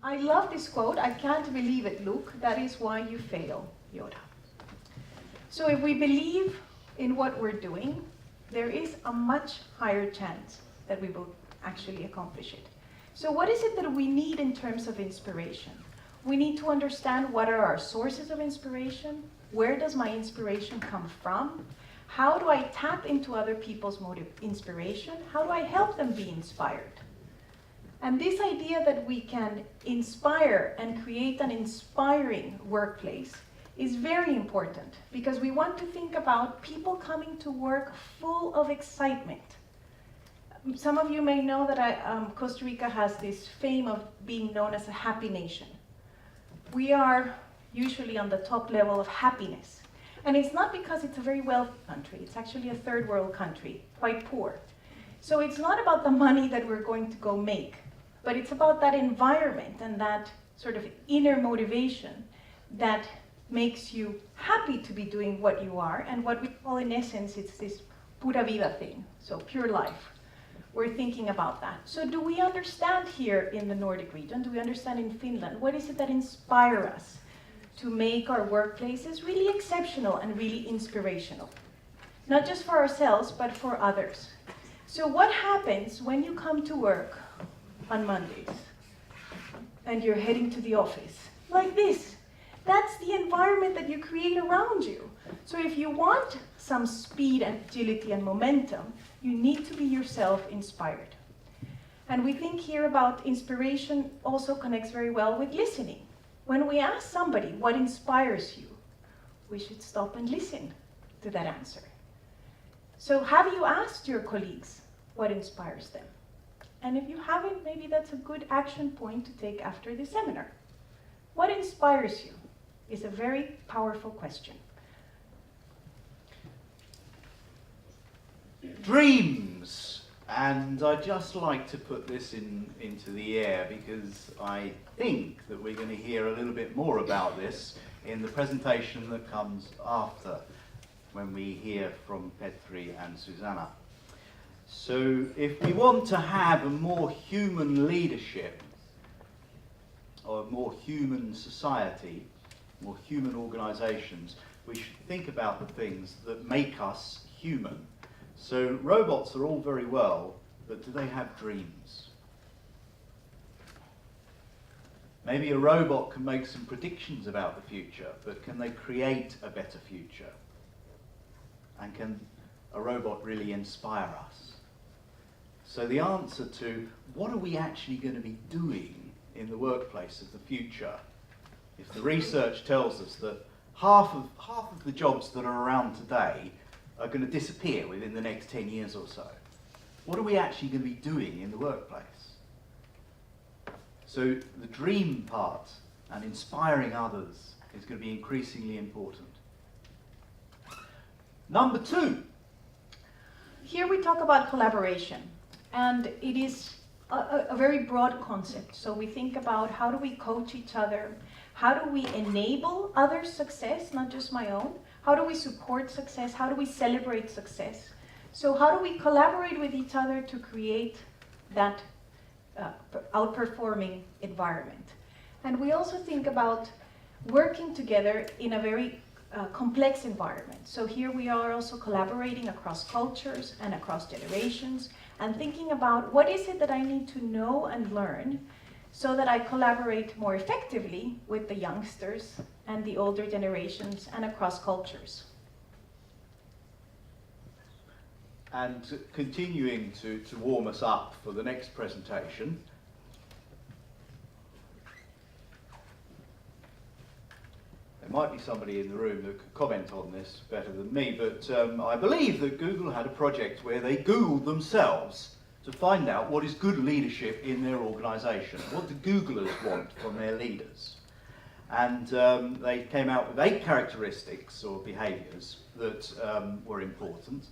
I love this quote. I can't believe it, Luke. That is why you fail, Yoda. So if we believe in what we're doing, there is a much higher chance that we will actually accomplish it. So what is it that we need in terms of inspiration? We need to understand what are our sources of inspiration, where does my inspiration come from, how do I tap into other people's inspiration, how do I help them be inspired? And this idea that we can inspire and create an inspiring workplace is very important, because we want to think about people coming to work full of excitement. Some of you may know that Costa Rica has this fame of being known as a happy nation. We are usually on the top level of happiness. And it's not because it's a very wealthy country. It's actually a third world country, quite poor. So it's not about the money that we're going to go make, but it's about that environment and that sort of inner motivation that makes you happy to be doing what you are, and what we call in essence, it's this pura vida thing, so pure life. We're thinking about that. So do we understand here in the Nordic region, do we understand in Finland, what is it that inspires us to make our workplaces really exceptional and really inspirational? Not just for ourselves, but for others. So what happens when you come to work on Mondays and you're heading to the office? Like this. That's the environment that you create around you. So if you want some speed and agility and momentum, you need to be yourself inspired. And we think here about inspiration also connects very well with listening. When we ask somebody what inspires you, we should stop and listen to that answer. So have you asked your colleagues what inspires them? And if you haven't, maybe that's a good action point to take after the seminar. What inspires you is a very powerful question. Dreams. And I'd just like to put this into the air, because I think that we're going to hear a little bit more about this in the presentation that comes after, when we hear from Petri and Susanna. So if we want to have a more human leadership, or a more human society, more human organizations, we should think about the things that make us human. So robots are all very well, but do they have dreams? Maybe a robot can make some predictions about the future, but can they create a better future? And can a robot really inspire us? So the answer to what are we actually going to be doing in the workplace of the future, if the research tells us that half of the jobs that are around today are going to disappear within the next 10 years or so, what are we actually going to be doing in the workplace? So the dream part and inspiring others is going to be increasingly important. Number 2. Here we talk about collaboration, and it is a very broad concept. So we think about how do we coach each other, how do we enable others' success, not just my own, how do we support success, how do we celebrate success. So how do we collaborate with each other to create that outperforming environment. And we also think about working together in a very complex environment. So here we are also collaborating across cultures and across generations, and thinking about what is it that I need to know and learn so that I collaborate more effectively with the youngsters and the older generations and across cultures. And continuing to warm us up for the next presentation, there might be somebody in the room that could comment on this better than me, but I believe that Google had a project where they Googled themselves to find out what is good leadership in their organisation. What do Googlers want from their leaders? And they came out with 8 characteristics or behaviours that were important.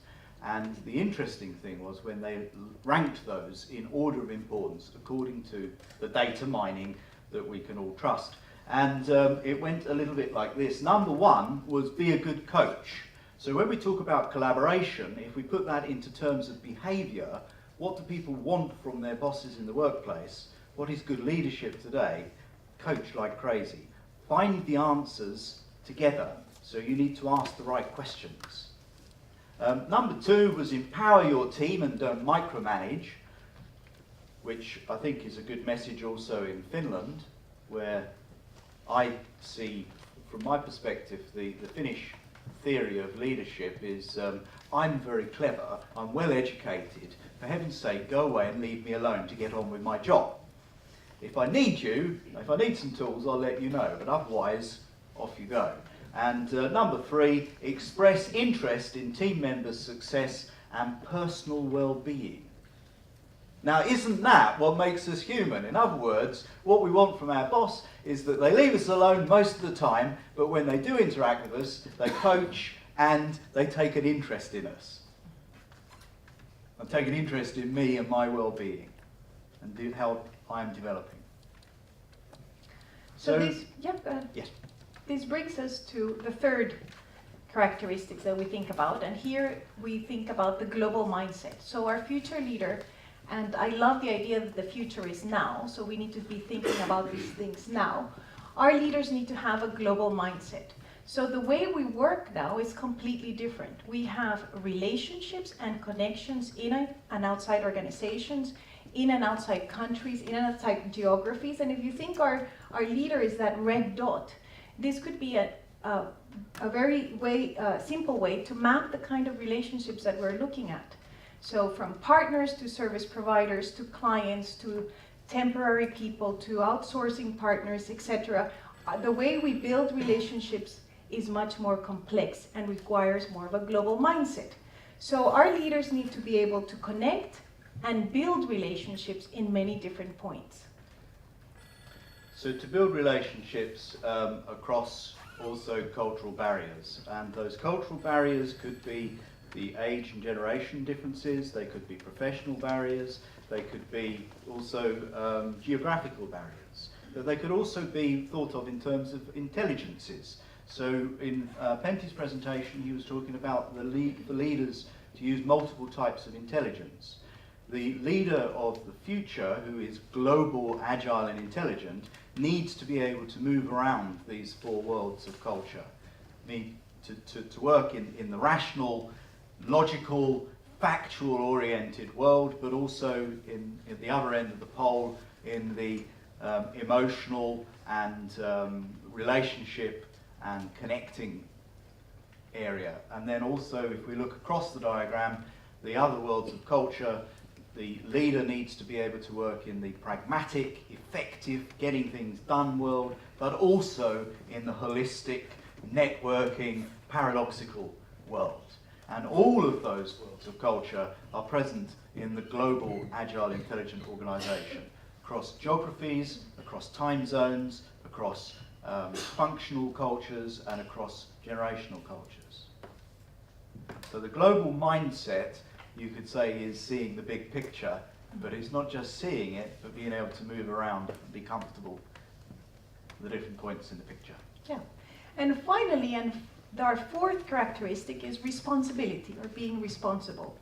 And the interesting thing was when they ranked those in order of importance according to the data mining that we can all trust. And it went a little bit like this. Number 1 was be a good coach. So when we talk about collaboration, if we put that into terms of behaviour, what do people want from their bosses in the workplace? What is good leadership today? coach like crazy. Find the answers together. So you need to ask the right questions. Number 2 was empower your team and don't micromanage, which I think is a good message also in Finland, where I see, from my perspective, the Finnish theory of leadership is I'm very clever, I'm well educated, for heaven's sake go away and leave me alone to get on with my job. If I need you, if I need some tools, I'll let you know, but otherwise, off you go. And number 3, express interest in team members' success and personal well-being. Now, isn't that what makes us human? In other words, what we want from our boss is that they leave us alone most of the time, but when they do interact with us, they coach and they take an interest in us. And take an interest in me and my well-being and how I'm developing. So this, go ahead. Yes. This brings us to the third characteristics that we think about, and here we think about the global mindset. So our future leader, and I love the idea that the future is now, so we need to be thinking about these things now. Our leaders need to have a global mindset. So the way we work now is completely different. We have relationships and connections in and outside organizations, in and outside countries, in and outside geographies, and if you think our leader is that red dot, this could be a very simple way to map the kind of relationships that we're looking at. So from partners to service providers to clients to temporary people to outsourcing partners, etc. The way we build relationships is much more complex and requires more of a global mindset. So our leaders need to be able to connect and build relationships in many different points. So to build relationships across also cultural barriers, and those cultural barriers could be the age and generation differences, they could be professional barriers, they could be also geographical barriers, but they could also be thought of in terms of intelligences. So in Penty's presentation he was talking about the leaders to use multiple types of intelligence. The leader of the future, who is global, agile and intelligent, needs to be able to move around these 4 worlds of culture. Need to work in the rational, logical, factual-oriented world, but also at the other end of the pole in the emotional and relationship and connecting area. And then also, if we look across the diagram, the other worlds of culture, the leader needs to be able to work in the pragmatic, effective, getting things done world, but also in the holistic, networking, paradoxical world. And all of those worlds of culture are present in the global, agile, intelligent organization, across geographies, across time zones, across functional cultures, and across generational cultures. So the global mindset, you could say, is seeing the big picture, but it's not just seeing it, but being able to move around and be comfortable with the different points in the picture. Yeah. And finally, our fourth characteristic is responsibility, or being responsible.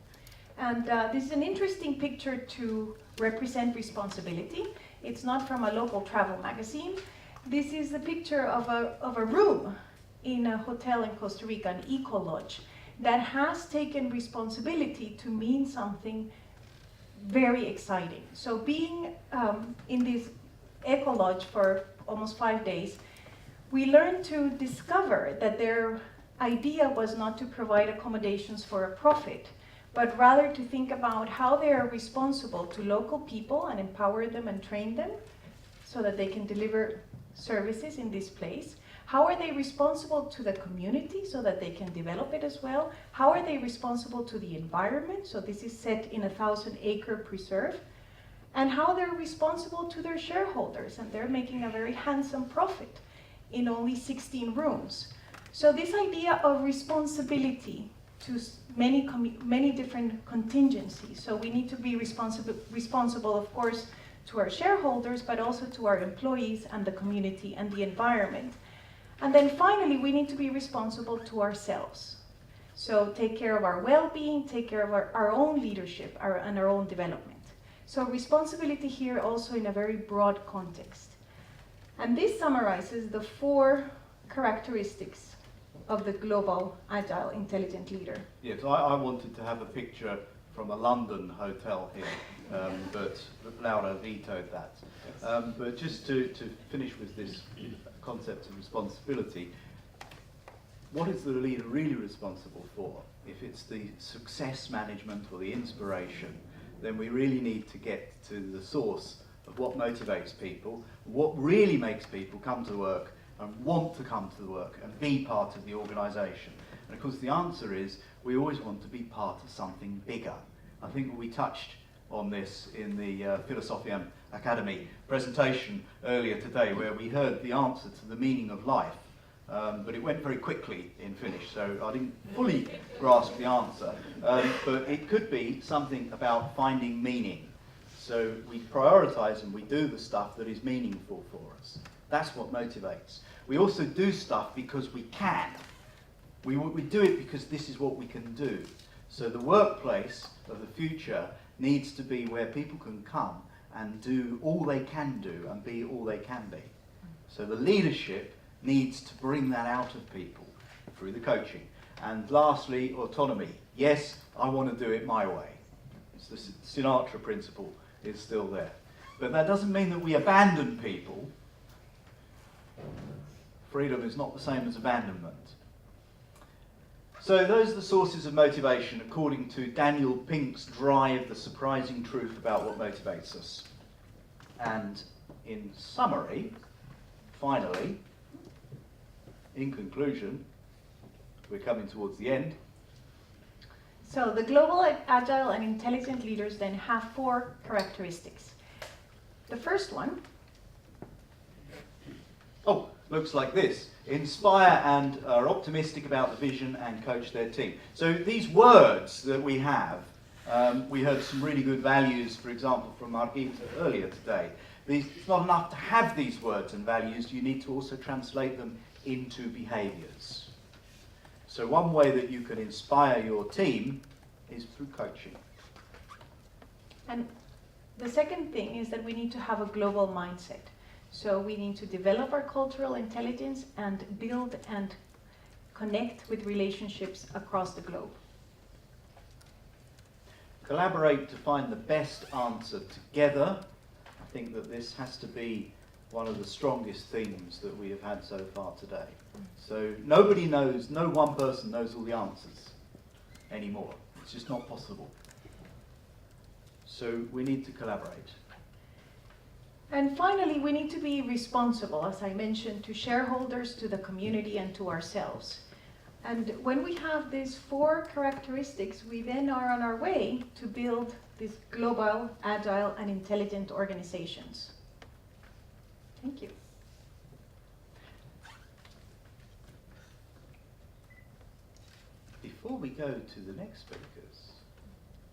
And this is an interesting picture to represent responsibility. It's not from a local travel magazine. This is a picture of a room in a hotel in Costa Rica, an eco lodge, that has taken responsibility to mean something very exciting. So being in this eco lodge for almost 5 days, we learned to discover that their idea was not to provide accommodations for a profit, but rather to think about how they are responsible to local people and empower them and train them so that they can deliver services in this place. How are they responsible to the community so that they can develop it as well? How are they responsible to the environment? So this is set in a 1,000-acre preserve. And how they're responsible to their shareholders, and they're making a very handsome profit in only 16 rooms. So this idea of responsibility to many different contingencies. So we need to be responsible, of course, to our shareholders, but also to our employees and the community and the environment. And then finally, we need to be responsible to ourselves. So take care of our well-being, take care of our own leadership and our own development. So responsibility here also in a very broad context. And this summarizes the 4 characteristics of the global, agile, intelligent leader. Yes, I wanted to have a picture from a London hotel here, but Laura vetoed that. But just to finish with this concept of responsibility, what is the leader really responsible for? If it's the success management or the inspiration, then we really need to get to the source of what motivates people, what really makes people come to work and want to come to work and be part of the organisation. And of course the answer is we always want to be part of something bigger. I think we touched on this in the Philosophiam Academy presentation earlier today, where we heard the answer to the meaning of life. But it went very quickly in Finnish, so I didn't fully grasp the answer. But it could be something about finding meaning. So we prioritise and we do the stuff that is meaningful for us. That's what motivates. We also do stuff because we can. We do it because this is what we can do. So the workplace of the future needs to be where people can come and do all they can do and be all they can be. So the leadership needs to bring that out of people through the coaching. And lastly, autonomy. Yes, I want to do it my way. It's the Sinatra principle is still there. But that doesn't mean that we abandon people. Freedom is not the same as abandonment. So those are the sources of motivation according to Daniel Pink's Drive, the surprising truth about what motivates us. And in summary, finally, in conclusion, we're coming towards the end. So the global, agile and intelligent leaders then have 4 characteristics. The first one, looks like this. Inspire and are optimistic about the vision and coach their team. So these words that we have, we heard some really good values, for example, from Margita earlier today. It's not enough to have these words and values, you need to also translate them into behaviours. So one way that you can inspire your team is through coaching. and the second thing is that we need to have a global mindset. So we need to develop our cultural intelligence and build and connect with relationships across the globe. Collaborate to find the best answer together. I think that this has to be one of the strongest themes that we have had so far today. So nobody knows, no one person knows all the answers anymore. It's just not possible. So we need to collaborate. And finally, we need to be responsible, as I mentioned, to shareholders, to the community, and to ourselves. And when we have these 4 characteristics, we then are on our way to build these global, agile, and intelligent organizations. Thank you. Before we go to the next speakers,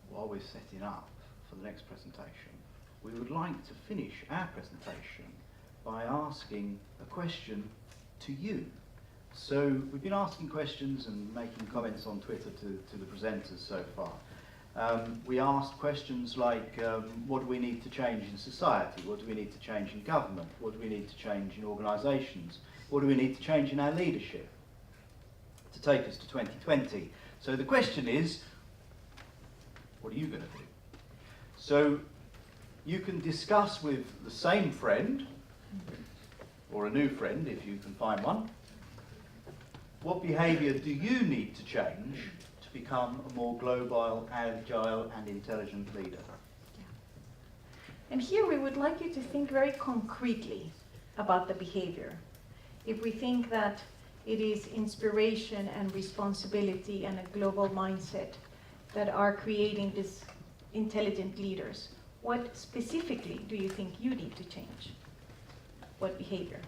while we're setting up for the next presentation, we would like to finish our presentation by asking a question to you. So we've been asking questions and making comments on Twitter to the presenters so far. We asked questions like, what do we need to change in society? What do we need to change in government? What do we need to change in organisations? What do we need to change in our leadership to take us to 2020? So the question is, what are you going to do? So you can discuss with the same friend, or a new friend if you can find one, what behaviour do you need to change to become a more global, agile and intelligent leader? And here we would like you to think very concretely about the behavior. If we think that it is inspiration and responsibility and a global mindset that are creating these intelligent leaders, what specifically do you think you need to change? What behavior?